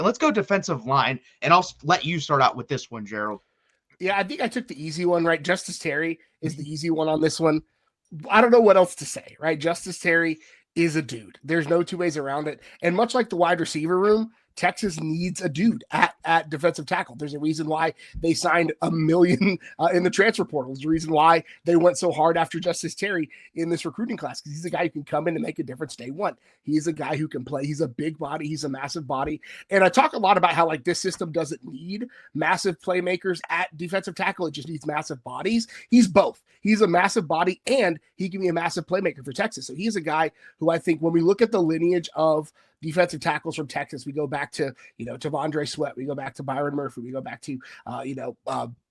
Let's go defensive line, and I'll let you start out with this one, Gerald. Yeah, I think I took the easy one, right? Justice Terry is the easy one on this one. I don't know what else to say, right? Justice Terry is a dude. There's no two ways around it. And much like the wide receiver room, Texas needs a dude at defensive tackle. There's a reason why they signed a million in the transfer portal. There's a reason why they went so hard after Justice Terry in this recruiting class, because he's a guy who can come in and make a difference day one. He's a guy who can play. He's a big body. He's a massive body. And I talk a lot about how like this system doesn't need massive playmakers at defensive tackle. It just needs massive bodies. He's both. He's a massive body and he can be a massive playmaker for Texas. So he's a guy who I think when we look at the lineage of defensive tackles from Texas, we go back to, Tavondre Sweat, we go back to Byron Murphy, we go back to,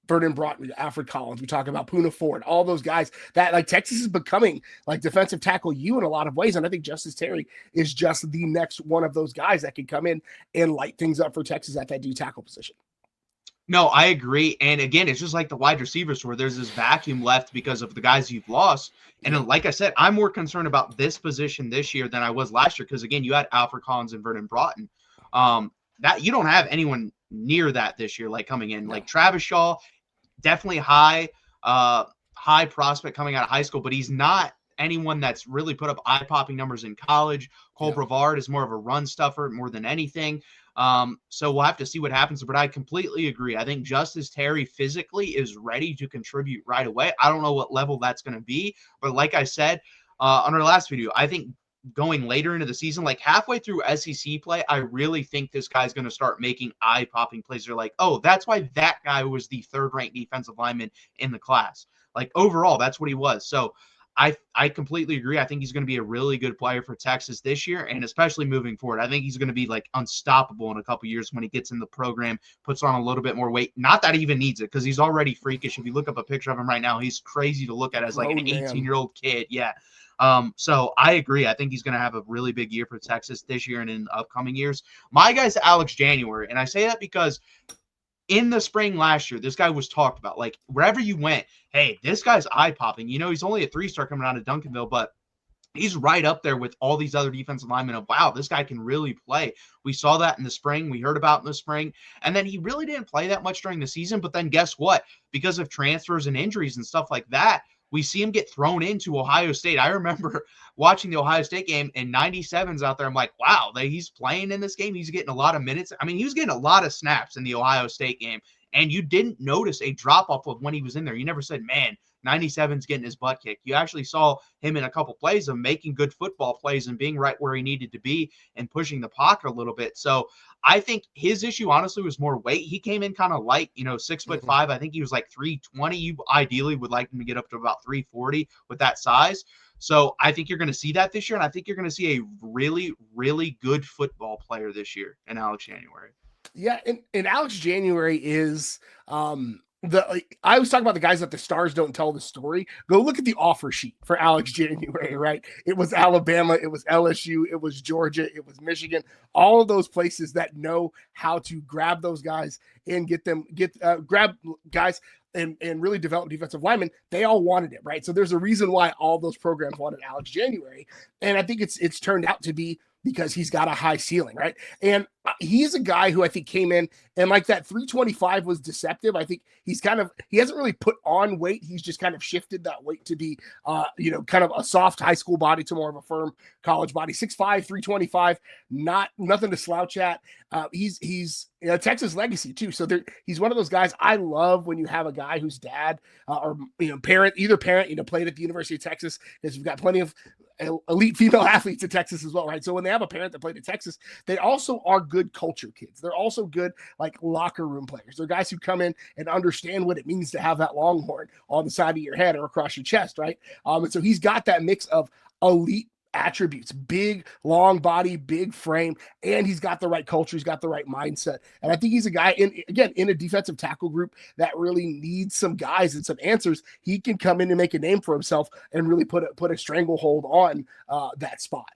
Vernon Broughton, Alfred Collins, we talk about Poona Ford, all those guys that like Texas is becoming like defensive tackle you in a lot of ways. And I think Justice Terry is just the next one of those guys that can come in and light things up for Texas at that D tackle position. No, I agree. And again, it's just like the wide receivers where there's this vacuum left because of the guys you've lost. And like I said, I'm more concerned about this position this year than I was last year because, again, you had Alfred Collins and Vernon Broughton. That you don't have anyone near that this year, like coming in. Like Travis Shaw, definitely high prospect coming out of high school, but he's not anyone that's really put up eye-popping numbers in college. Cole Brevard is more of a run stuffer more than anything. So we'll have to see what happens, but I completely agree. I think Justice Terry physically is ready to contribute right away. I don't know what level that's going to be, but like I said on our last video, I think going later into the season, like halfway through SEC play, I really think this guy's going to start making eye-popping plays. They're like, oh, that's why that guy was the third-ranked defensive lineman in the class. Like overall, that's what he was. So I completely agree. I think he's going to be a really good player for Texas this year, and especially moving forward. I think he's going to be like unstoppable in a couple years when he gets in the program, puts on a little bit more weight. Not that he even needs it because he's already freakish. If you look up a picture of him right now, he's crazy to look at as like an 18-year-old kid. Yeah. So I agree. I think he's going to have a really big year for Texas this year and in upcoming years. My guy's Alex January, and I say that because in the spring last year, this guy was talked about. Like, wherever you went, hey, this guy's eye-popping. He's only a 3-star coming out of Duncanville, but he's right up there with all these other defensive linemen of, wow, this guy can really play. We saw that in the spring. We heard about in the spring. And then he really didn't play that much during the season. But then guess what? Because of transfers and injuries and stuff like that, we see him get thrown into Ohio State. I remember watching the Ohio State game and 97's out there. I'm like, wow, he's playing in this game. He's getting a lot of minutes. I mean, he was getting a lot of snaps in the Ohio State game. And you didn't notice a drop-off of when he was in there. You never said, man, 97's getting his butt kicked. You actually saw him in a couple plays of making good football plays and being right where he needed to be and pushing the pocket a little bit. So I think his issue, honestly, was more weight. He came in kind of light, 6'5". I think he was like 320. You ideally would like him to get up to about 340 with that size. So I think you're going to see that this year, and I think you're going to see a really, really good football player this year in Alex January. Yeah, and Alex January is I was talking about the guys that the stars don't tell the story. Go look at the offer sheet for Alex January, right? It was Alabama, it was LSU, it was Georgia, it was Michigan, all of those places that know how to grab those guys and grab guys and really develop defensive linemen. They all wanted it, right? So there's a reason why all those programs wanted Alex January. And I think it's turned out to be because he's got a high ceiling, right? And he's a guy who I think came in and like that 325 was deceptive. I think he hasn't really put on weight. He's just kind of shifted that weight to be, kind of a soft high school body to more of a firm college body. 6'5", 325, nothing to slouch at. He's Texas legacy too. So he's one of those guys. I love when you have a guy whose dad or parent played at the University of Texas, because we've got plenty of elite female athletes at Texas as well, right? So when they have a parent that played at Texas, they also are good culture kids. They're also good like locker room players. They're guys who come in and understand what it means to have that longhorn on the side of your head or across your chest, right? And so he's got that mix of elite attributes, big, long body, big frame, and he's got the right culture. He's got the right mindset. And I think he's a guy in a defensive tackle group that really needs some guys and some answers. He can come in and make a name for himself and really put a stranglehold on that spot.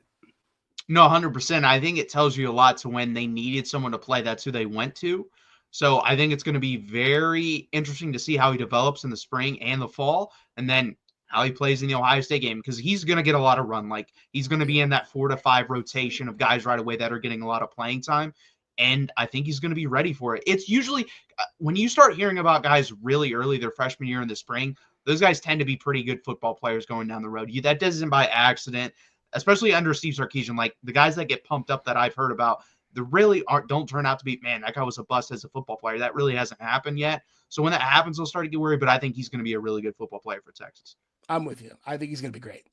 No, 100%. I think it tells you a lot to when they needed someone to play, that's who they went to. So I think it's going to be very interesting to see how he develops in the spring and the fall, and then how he plays in the Ohio State game, because he's going to get a lot of run. Like, he's going to be in that 4 to 5 rotation of guys right away that are getting a lot of playing time. and I think he's going to be ready for it. It's usually when you start hearing about guys really early, their freshman year in the spring, those guys tend to be pretty good football players going down the road. That doesn't by accident, especially under Steve Sarkisian. Like the guys that get pumped up that I've heard about, they really don't turn out to be, man, that guy was a bust as a football player. That really hasn't happened yet. So when that happens, they'll start to get worried, but I think he's going to be a really good football player for Texas. I'm with you. I think he's going to be great.